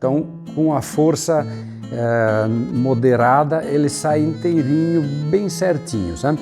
Então, com a força moderada, ele sai inteirinho, bem certinho, sabe?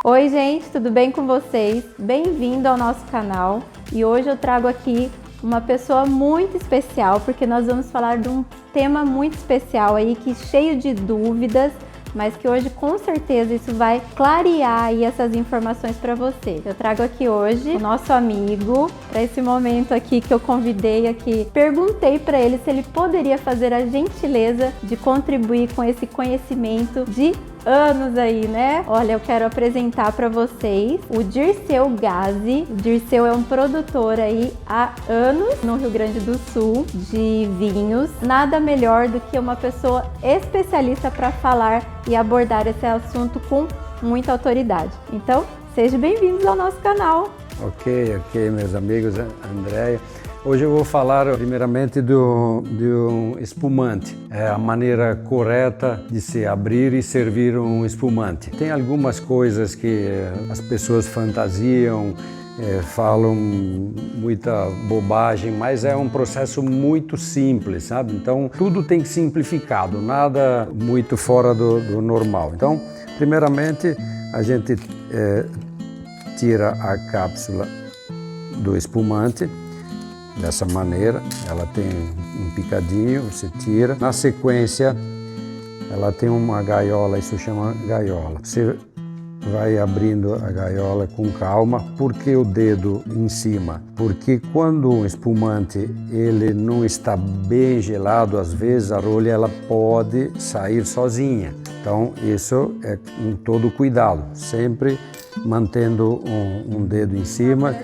Oi gente, tudo bem com vocês? Bem-vindo ao nosso canal e hoje eu trago aqui uma pessoa muito especial porque nós vamos falar de um tema muito especial aí que cheio de dúvidas, mas que hoje com certeza isso vai clarear aí essas informações para você. Eu trago aqui hoje o nosso amigo para esse momento aqui que eu convidei aqui. Perguntei para ele se ele poderia fazer a gentileza de contribuir com esse conhecimento de anos aí, né? Olha, eu quero apresentar para vocês o Dirceu Gazzi. O Dirceu é um produtor aí há anos no Rio Grande do Sul de vinhos. Nada melhor do que uma pessoa especialista para falar e abordar esse assunto com muita autoridade. Então, sejam bem-vindos ao nosso canal. Ok, meus amigos, Andréia. Hoje eu vou falar primeiramente de um espumante, a maneira correta de se abrir e servir um espumante. Tem algumas coisas que as pessoas fantasiam, falam muita bobagem, mas é um processo muito simples, sabe? Então tudo tem simplificado, nada muito fora do normal. Então, primeiramente a gente tira a cápsula do espumante. Dessa maneira, ela tem um picadinho, você tira. Na sequência, ela tem uma gaiola, isso chama gaiola. Você vai abrindo a gaiola com calma. Por que o dedo em cima? Porque quando o espumante ele não está bem gelado, às vezes a rolha ela pode sair sozinha. Então, isso é com todo cuidado, sempre mantendo um dedo em cima,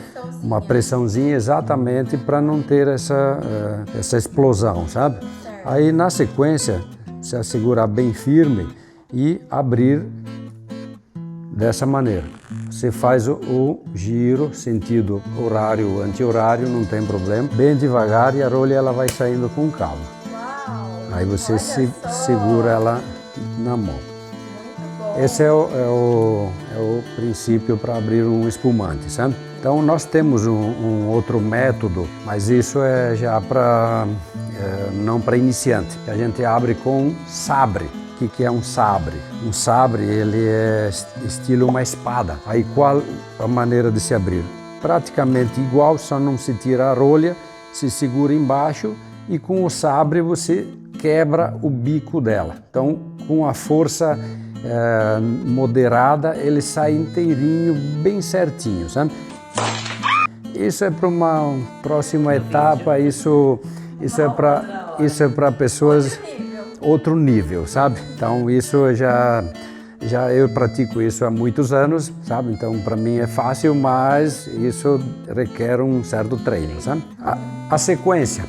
uma pressãozinha exatamente para não ter essa explosão, sabe? Aí na sequência, você segurar bem firme e abrir dessa maneira. Você faz o giro, sentido horário, anti-horário, não tem problema, bem devagar e a rolha ela vai saindo com calma. Aí você segura ela na mão. Esse é o princípio para abrir um espumante, sabe? Então nós temos um outro método, mas isso é já não para iniciante. A gente abre com sabre. O que é um sabre? Um sabre ele é estilo uma espada. Aí qual a maneira de se abrir? Praticamente igual, só não se tira a rolha, se segura embaixo e com o sabre você quebra o bico dela. Então com a força moderada, ele sai inteirinho, bem certinho, sabe? Isso é para uma próxima etapa, isso é para pessoas outro nível, sabe? Então isso já eu pratico isso há muitos anos, sabe? Então para mim é fácil, mas isso requer um certo treino, sabe? A sequência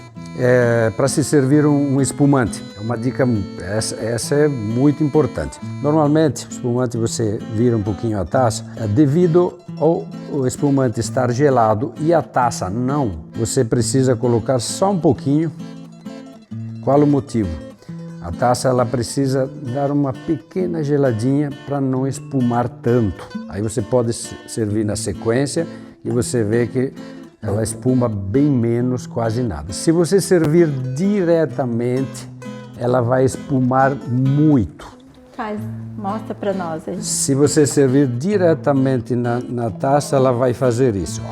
para se servir um espumante. É uma dica, essa é muito importante. Normalmente, o espumante você vira um pouquinho a taça, devido ao espumante estar gelado e a taça não, você precisa colocar só um pouquinho. Qual o motivo? A taça ela precisa dar uma pequena geladinha para não espumar tanto. Aí você pode servir na sequência e você vê que ela espuma bem menos, quase nada. Se você servir diretamente, ela vai espumar muito. Mostra para nós aí. Se você servir diretamente na taça, ela vai fazer isso.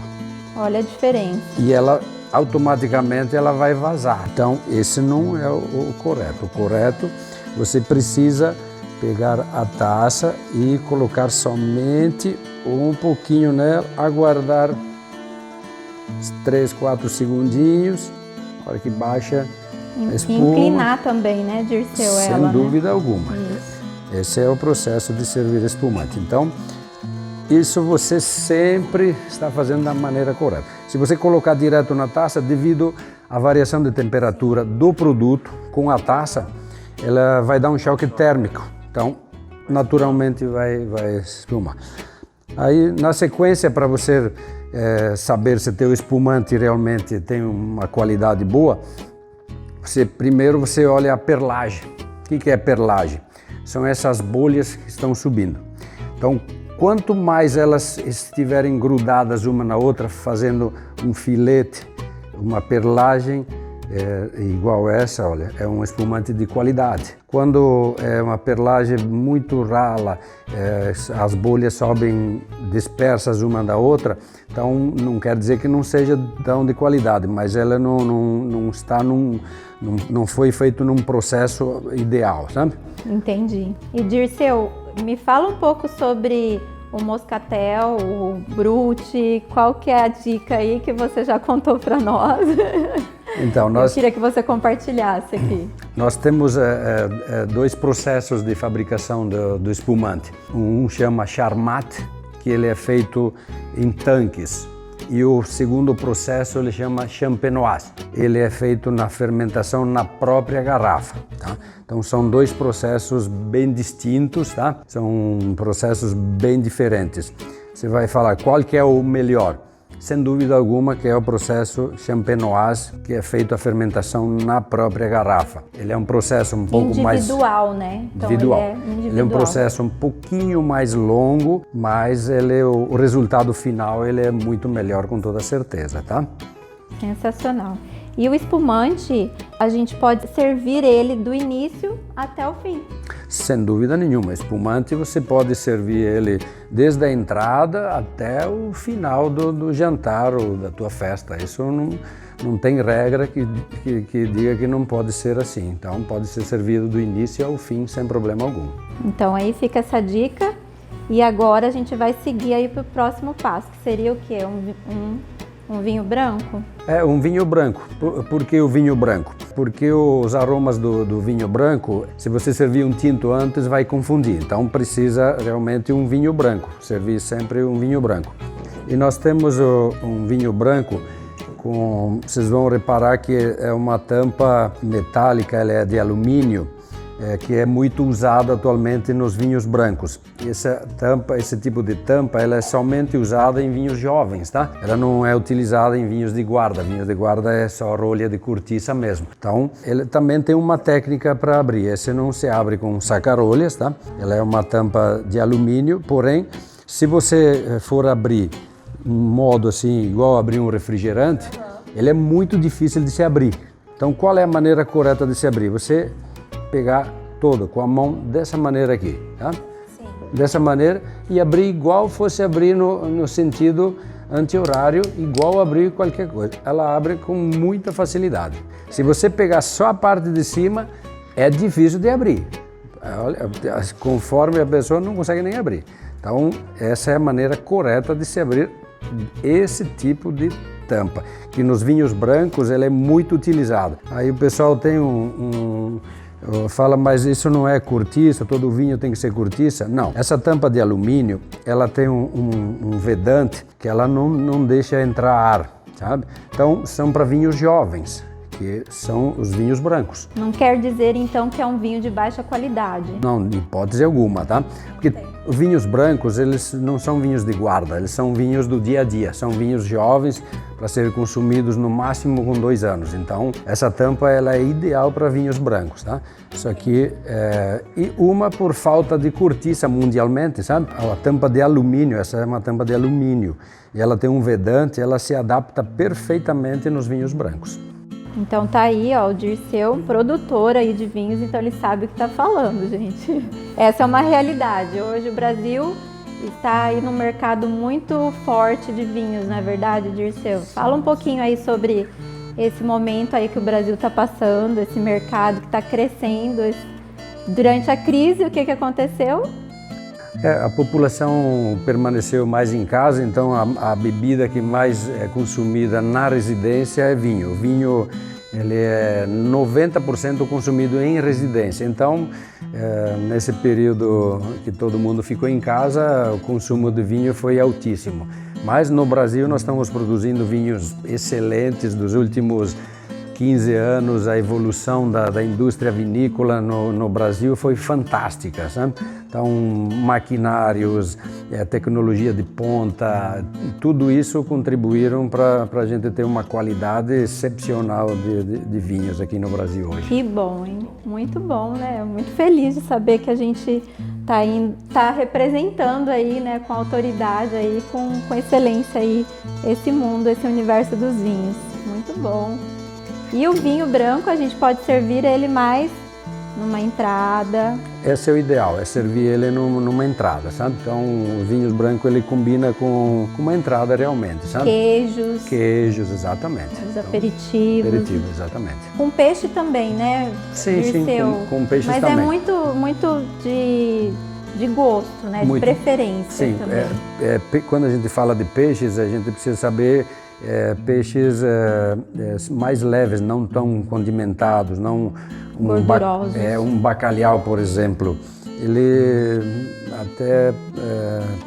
Ó. Olha a diferença. E ela automaticamente ela vai vazar. Então esse não é o correto. O correto, você precisa pegar a taça e colocar somente um pouquinho nela, aguardar 3, 4 segundinhos, na hora que baixa a espuma. Inclinar também, né, Dirceu? Sem dúvida alguma. Esse é o processo de servir espumante. Então, isso você sempre está fazendo da maneira correta. Se você colocar direto na taça, devido à variação de temperatura do produto com a taça, ela vai dar um choque térmico. Então, naturalmente vai espumar. Aí, na sequência, para você saber se teu espumante realmente tem uma qualidade boa, primeiro você olha a perlagem. O que é perlagem? São essas bolhas que estão subindo. Então, quanto mais elas estiverem grudadas uma na outra, fazendo um filete, uma perlagem, igual essa, olha, é um espumante de qualidade. Quando é uma perlagem muito rala, as bolhas sobem dispersas uma da outra, então não quer dizer que não seja tão de qualidade, mas ela não está não foi feito num processo ideal, sabe? Entendi. E Dirceu, me fala um pouco sobre o moscatel, o brute, qual que é a dica aí que você já contou para nós? Então, eu queria que você compartilhasse aqui. Nós temos dois processos de fabricação do espumante. Um chama Charmat, que ele é feito em tanques. E o segundo processo ele chama Champenoise. Ele é feito na fermentação na própria garrafa, tá? Então são dois processos bem distintos, tá? São processos bem diferentes. Você vai falar qual que é o melhor? Sem dúvida alguma que é o processo Champenoise, que é feito a fermentação na própria garrafa. Ele é um processo um pouco mais... Individual, né? Então individual. Ele Ele é um processo um pouquinho mais longo, mas o resultado final ele é muito melhor com toda certeza, tá? Sensacional. E o espumante, a gente pode servir ele do início até o fim. Sem dúvida nenhuma. Espumante você pode servir ele desde a entrada até o final do jantar ou da tua festa. Isso não tem regra que diga que não pode ser assim. Então pode ser servido do início ao fim sem problema algum. Então aí fica essa dica. E agora a gente vai seguir aí para o próximo passo, que seria o quê? Um vinho branco? É, um vinho branco. Por que o vinho branco? Porque os aromas do vinho branco, se você servir um tinto antes, vai confundir. Então precisa realmente um vinho branco, servir sempre um vinho branco. E nós temos um vinho branco vocês vão reparar que é uma tampa metálica, ela é de alumínio, que é muito usada atualmente nos vinhos brancos. Esse tipo de tampa, ela é somente usada em vinhos jovens, tá? Ela não é utilizada em vinhos de guarda. Vinhos de guarda é só rolha de cortiça mesmo. Então, ele também tem uma técnica para abrir. Esse não se abre com saca-rolhas, tá? Ela é uma tampa de alumínio, porém, se você for abrir um modo assim, igual abrir um refrigerante, ele é muito difícil de se abrir. Então, qual é a maneira correta de se abrir? Você pegar todo com a mão dessa maneira aqui, tá? Sim. Dessa maneira e abrir igual fosse abrir no sentido anti-horário, igual abrir qualquer coisa. Ela abre com muita facilidade. Se você pegar só a parte de cima, é difícil de abrir. Olha, conforme a pessoa não consegue nem abrir. Então, essa é a maneira correta de se abrir esse tipo de tampa, que nos vinhos brancos ela é muito utilizada. Aí o pessoal tem fala, mas isso não é cortiça, todo vinho tem que ser cortiça? Não, essa tampa de alumínio, ela tem um vedante que ela não deixa entrar ar, sabe? Então, são para vinhos jovens, que são os vinhos brancos. Não quer dizer, então, que é um vinho de baixa qualidade? Não, de hipótese alguma, tá? Porque os vinhos brancos, eles não são vinhos de guarda, eles são vinhos do dia a dia, são vinhos jovens para serem consumidos no máximo com 2 anos. Então, essa tampa ela é ideal para vinhos brancos, tá? Isso aqui e uma por falta de cortiça mundialmente, sabe? A tampa de alumínio, essa é uma tampa de alumínio e ela tem um vedante, ela se adapta perfeitamente nos vinhos brancos. Então tá aí, ó, o Dirceu, produtor aí de vinhos, então ele sabe o que tá falando, gente. Essa é uma realidade. Hoje o Brasil está aí num mercado muito forte de vinhos, não é verdade, Dirceu? Fala um pouquinho aí sobre esse momento aí que o Brasil tá passando, esse mercado que tá crescendo. Durante a crise, o que aconteceu? A população permaneceu mais em casa, então a bebida que mais é consumida na residência é vinho. O vinho ele é 90% consumido em residência, então nesse período que todo mundo ficou em casa, o consumo de vinho foi altíssimo. Mas no Brasil nós estamos produzindo vinhos excelentes dos últimos 15 anos, a evolução da indústria vinícola no Brasil foi fantástica, sabe? Então, maquinários, tecnologia de ponta, tudo isso contribuíram para a gente ter uma qualidade excepcional de vinhos aqui no Brasil hoje. Que bom, hein? Muito bom, né? Muito feliz de saber que a gente tá representando aí, né, com autoridade aí, com excelência aí, esse mundo, esse universo dos vinhos. Muito bom. E o vinho branco a gente pode servir ele mais numa entrada. Esse é o ideal, é servir ele numa entrada, sabe? Então o vinho branco ele combina com uma entrada realmente, sabe? Queijos, exatamente. Os aperitivos. Aperitivo, exatamente. Com peixe também, né? Sim, com peixes mas também. Mas é muito de gosto, né? De preferência. Sim, também. Quando a gente fala de peixes, a gente precisa saber peixes mais leves, não tão condimentados, não gordurosos. Um bacalhau, por exemplo, ele até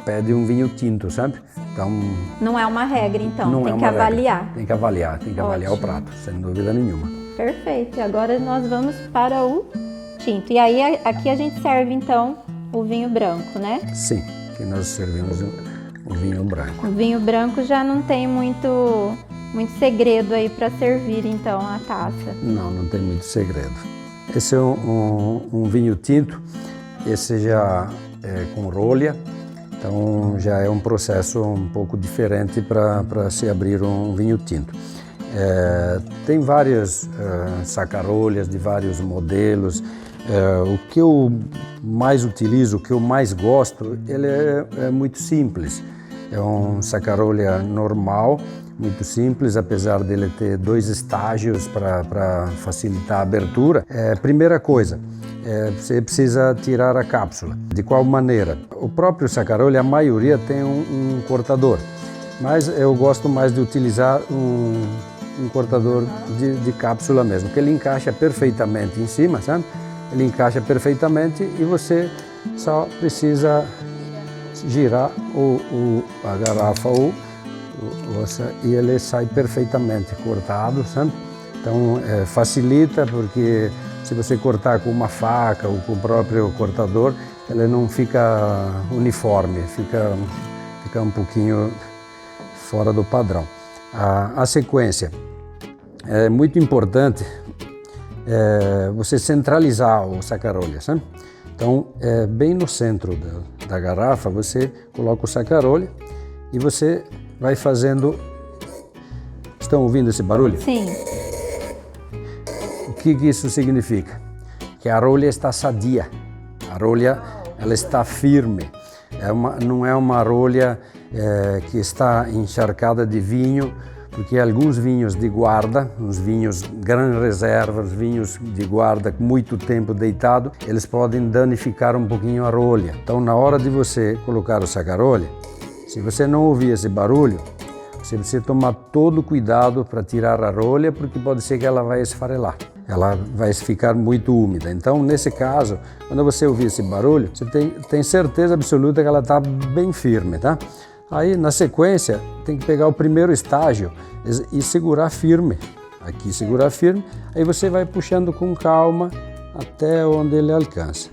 pede um vinho tinto, sabe? Então, não é uma regra, então, tem que avaliar. Tem que avaliar o prato, sem dúvida nenhuma. Perfeito, e agora nós vamos para o tinto. E aí aqui a gente serve então o vinho branco, né? Sim, aqui nós servimos o vinho branco. O vinho branco já não tem muito segredo aí para servir então a taça. Não tem muito segredo. Esse é um vinho tinto, esse já é com rolha, então já é um processo um pouco diferente para se abrir um vinho tinto. Tem várias sacarolhas de vários modelos. O que eu mais utilizo, o que eu mais gosto, ele é muito simples. É um sacarolha normal, muito simples, apesar dele ter 2 estágios para facilitar a abertura. Primeira coisa, você precisa tirar a cápsula. De qual maneira? O próprio sacarolha, a maioria tem um cortador, mas eu gosto mais de utilizar um cortador de cápsula mesmo, que ele encaixa perfeitamente em cima, sabe? Ele encaixa perfeitamente e você só precisa girar a garrafa e ele sai perfeitamente cortado, sabe? Então facilita, porque se você cortar com uma faca ou com o próprio cortador, ele não fica uniforme, fica um pouquinho fora do padrão. A sequência é muito importante, você centralizar o sacarolha, sabe? Então, bem no centro da garrafa, você coloca o sacarolha e você vai fazendo... Estão ouvindo esse barulho? Sim. O que isso significa? Que a rolha está sadia, a rolha ela está firme. Não é uma rolha que está encharcada de vinho, porque alguns vinhos de guarda, os vinhos Gran Reserva, os vinhos de guarda com muito tempo deitado, eles podem danificar um pouquinho a rolha. Então, na hora de você colocar o sacarolha, se você não ouvir esse barulho, você precisa tomar todo o cuidado para tirar a rolha, porque pode ser que ela vai esfarelar. Ela vai ficar muito úmida. Então, nesse caso, quando você ouvir esse barulho, você tem certeza absoluta que ela está bem firme, tá? Aí, na sequência, tem que pegar o primeiro estágio e segurar firme. Aqui, segurar firme. Aí você vai puxando com calma até onde ele alcança.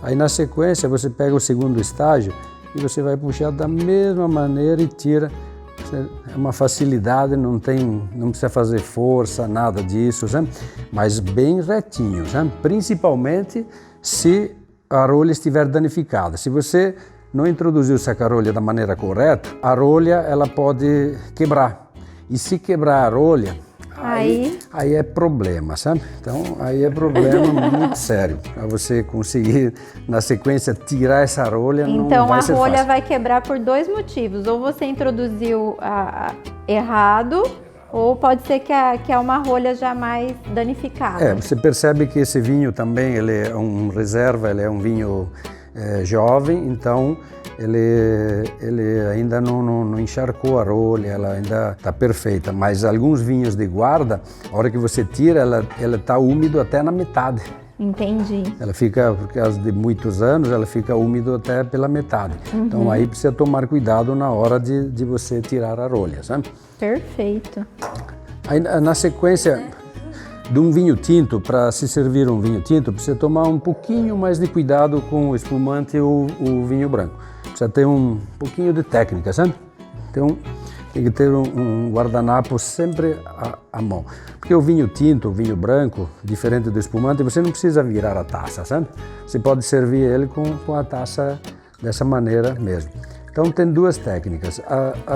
Aí, na sequência, você pega o segundo estágio e você vai puxar da mesma maneira e tira. É uma facilidade, não precisa fazer força, nada disso, sabe? Mas bem retinho, sabe? Principalmente se a rolha estiver danificada. Se você não introduzir o sacarolha da maneira correta, a rolha ela pode quebrar. E se quebrar a rolha, aí é problema, sabe? Então, aí é problema muito sério. Para você conseguir, na sequência, tirar essa rolha, não vai ser fácil. Então, a rolha vai quebrar por 2 motivos. Ou você introduziu errado, ou pode ser que é uma rolha já mais danificada. Você percebe que esse vinho também, ele é um reserva, ele é um vinho jovem, então ele ainda não encharcou a rolha, ela ainda está perfeita. Mas alguns vinhos de guarda, a hora que você tira, ela está úmido até na metade. Entendi. Ela fica, por causa de muitos anos, ela fica úmido até pela metade. Então aí precisa tomar cuidado na hora de você tirar a rolha, sabe? Perfeito. Aí na sequência de um vinho tinto, para se servir um vinho tinto, precisa tomar um pouquinho mais de cuidado com o espumante ou o vinho branco. Precisa ter um pouquinho de técnica, sabe? Então, tem que ter um guardanapo sempre à mão. Porque o vinho tinto, o vinho branco, diferente do espumante, você não precisa virar a taça, sabe? Você pode servir ele com a taça dessa maneira mesmo. Então, tem 2 técnicas.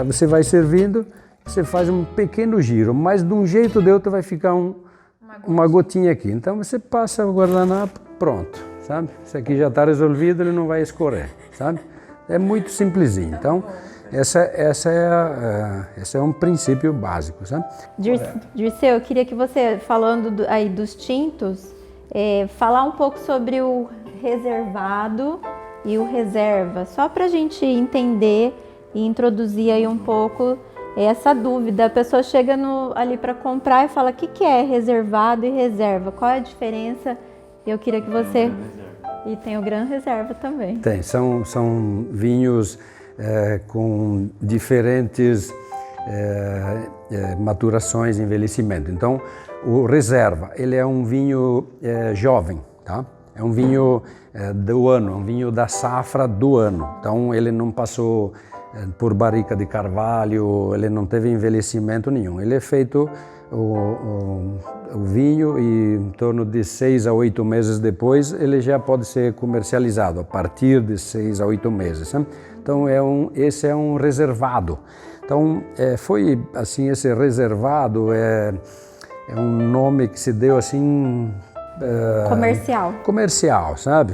Você vai servindo, você faz um pequeno giro, mas de um jeito ou de outro vai ficar uma gotinha aqui. Então você passa o guardanapo, pronto, sabe? Isso aqui já está resolvido, ele não vai escorrer, sabe? É muito simplesinho. Então, esse é um princípio básico, sabe? Dirceu, eu queria que você, falando aí dos tintos, falar um pouco sobre o reservado e o reserva, só para a gente entender e introduzir aí um pouco essa dúvida. A pessoa chega ali para comprar e fala: o que é reservado e reserva? Qual é a diferença? Eu queria que você... E tem o Gran Reserva também. Tem, são vinhos com diferentes maturações e envelhecimento. Então, o Reserva, ele é um vinho jovem, tá? É um vinho do ano, um vinho da safra do ano. Então, ele não passou por barrica de carvalho, ele não teve envelhecimento nenhum. Ele é feito o vinho e em torno de 6 a 8 meses depois ele já pode ser comercializado, a partir de 6 a 8 meses. Né? Então esse é um reservado. Então foi assim, esse reservado é um nome que se deu assim... Comercial, sabe?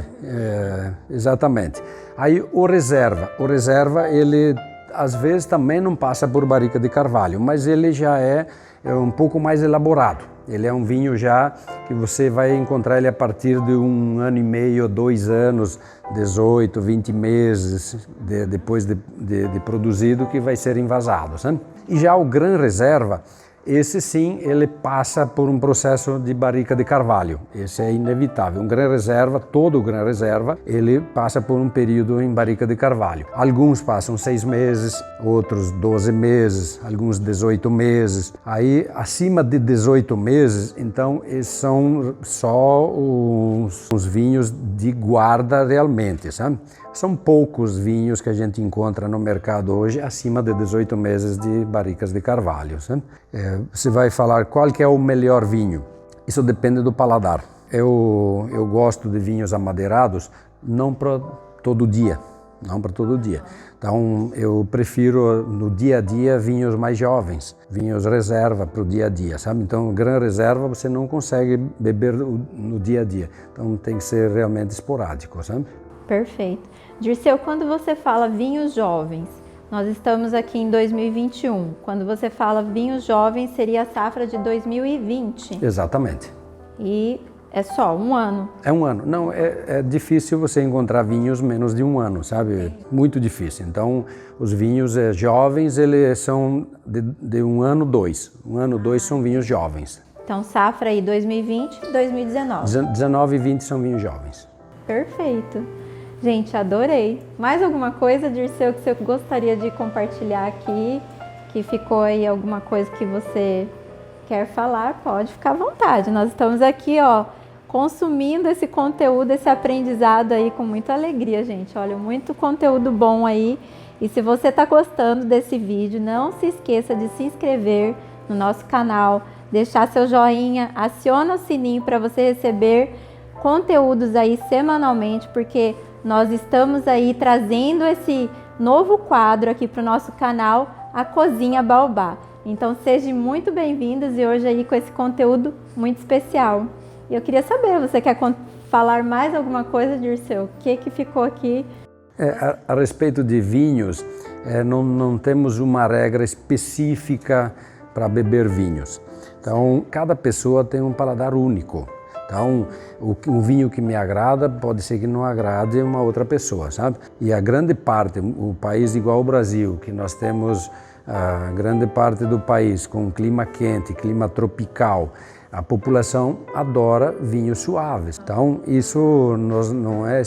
Exatamente. Aí o reserva ele às vezes também não passa por barrica de carvalho, mas ele já é um pouco mais elaborado. Ele é um vinho já que você vai encontrar ele a partir de 1 ano e meio, 2 anos, 18, 20 meses depois de produzido, que vai ser envasado. Sabe? E já o Gran Reserva, esse sim, ele passa por um processo de barrica de carvalho. Esse é inevitável. Um Gran Reserva, todo o Gran Reserva, ele passa por um período em barrica de carvalho. Alguns passam 6 meses, outros 12 meses, alguns 18 meses. Aí, acima de 18 meses, então, esses são só os vinhos de guarda realmente, sabe? São poucos vinhos que a gente encontra no mercado hoje acima de 18 meses de barricas de carvalho. Sabe? Você vai falar qual que é o melhor vinho. Isso depende do paladar. Eu gosto de vinhos amadeirados não para todo dia. Então eu prefiro no dia a dia vinhos mais jovens, vinhos reserva para o dia a dia, sabe? Então Gran Reserva você não consegue beber no dia a dia. Então tem que ser realmente esporádico, sabe? Perfeito. Dirceu, quando você fala vinhos jovens, nós estamos aqui em 2021. Quando você fala vinhos jovens, seria a safra de 2020. Exatamente. E é só 1 ano. É 1 ano. Não, é difícil você encontrar vinhos menos de 1 ano, sabe? Muito difícil. Então, os vinhos jovens, eles são de 1 ano, 2. 1 ano, 2 são vinhos jovens. Então, safra aí 2020 e 2019. 19 e 20 são vinhos jovens. Perfeito. Gente, adorei. Mais alguma coisa, Dirceu, que você gostaria de compartilhar aqui? Que ficou aí alguma coisa que você quer falar? Pode ficar à vontade. Nós estamos aqui, ó, consumindo esse conteúdo, esse aprendizado aí com muita alegria, gente. Olha, muito conteúdo bom aí. E se você está gostando desse vídeo, não se esqueça de se inscrever no nosso canal, deixar seu joinha, aciona o sininho para você receber conteúdos aí semanalmente, porque nós estamos aí trazendo esse novo quadro aqui para o nosso canal, a Cozinha Baobá. Então sejam muito bem-vindos e hoje aí com esse conteúdo muito especial. E eu queria saber, você quer falar mais alguma coisa, Dirceu? O que ficou aqui? A respeito de vinhos, não temos uma regra específica para beber vinhos. Então, cada pessoa tem um paladar único. Então, um vinho que me agrada pode ser que não agrade uma outra pessoa, sabe? E a grande parte, o país igual ao Brasil, que nós temos a grande parte do país com clima quente, clima tropical, a população adora vinhos suaves. Então, isso não é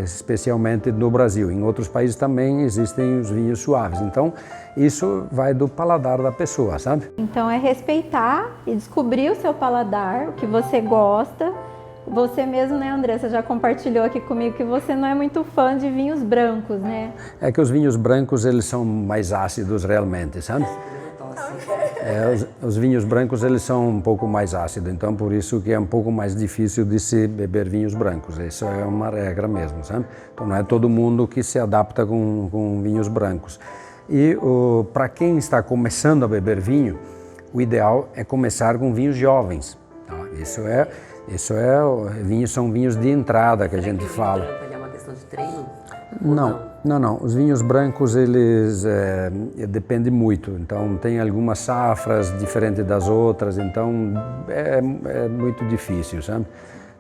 especialmente no Brasil. Em outros países também existem os vinhos suaves. Então, isso vai do paladar da pessoa, sabe? Então, é respeitar e descobrir o seu paladar, o que você gosta. Você mesmo, né, André? Você já compartilhou aqui comigo que você não é muito fã de vinhos brancos, né? É que os vinhos brancos, eles são mais ácidos realmente, sabe? Os vinhos brancos, eles são um pouco mais ácidos, então por isso que é um pouco mais difícil de se beber vinhos brancos. Isso é uma regra mesmo, sabe? Então não é todo mundo que se adapta com vinhos brancos. E para quem está começando a beber vinho, o ideal é começar com vinhos jovens. Tá? Vinhos são vinhos de entrada que a gente fala. É uma questão de treino? Não. Os vinhos brancos, eles dependem muito. Então, tem algumas safras diferentes das outras, então é muito difícil, sabe?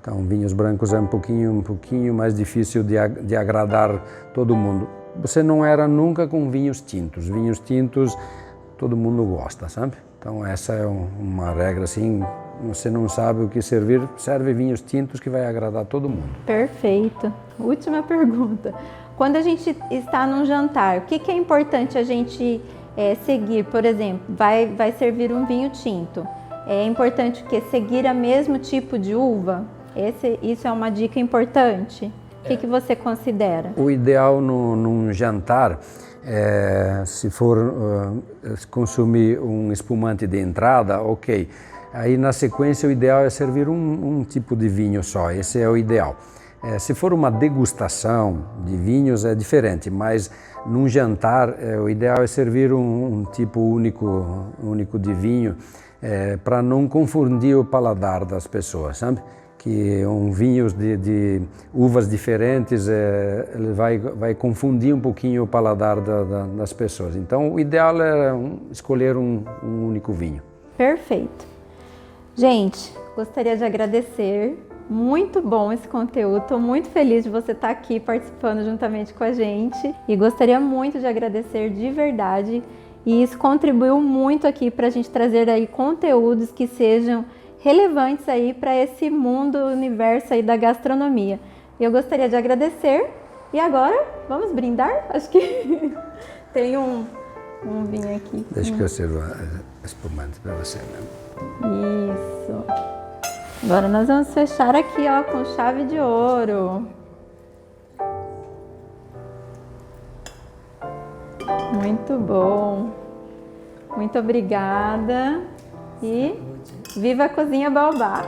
Então, vinhos brancos é um pouquinho mais difícil de agradar todo mundo. Você não era nunca com vinhos tintos. Vinhos tintos, todo mundo gosta, sabe? Então, essa é uma regra, assim, você não sabe o que servir, serve vinhos tintos que vai agradar todo mundo. Perfeito. Última pergunta. Quando a gente está num jantar, o que é importante a gente seguir? Por exemplo, vai servir um vinho tinto. É importante seguir o mesmo tipo de uva? Isso é uma dica importante? O que você considera? O ideal num jantar, se for consumir um espumante de entrada, ok. Aí na sequência o ideal é servir um tipo de vinho só, esse é o ideal. Se for uma degustação de vinhos é diferente, mas num jantar o ideal é servir um tipo único de vinho para não confundir o paladar das pessoas, sabe? Que vinhos de uvas diferentes ele vai confundir um pouquinho o paladar das pessoas. Então o ideal é escolher um único vinho. Perfeito. Gente, gostaria de agradecer. Muito bom esse conteúdo, estou muito feliz de você estar aqui participando juntamente com a gente e gostaria muito de agradecer de verdade, e isso contribuiu muito aqui para a gente trazer aí conteúdos que sejam relevantes aí para esse mundo, universo aí da gastronomia. Eu gostaria de agradecer e agora vamos brindar? Acho que tem um vinho aqui. Deixa que eu sirva espumante para você, né? Isso. Agora nós vamos fechar aqui, ó, com chave de ouro. Muito bom. Muito obrigada. E viva a Cozinha Baobá.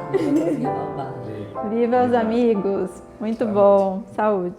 Viva os amigos. Muito bom. Saúde.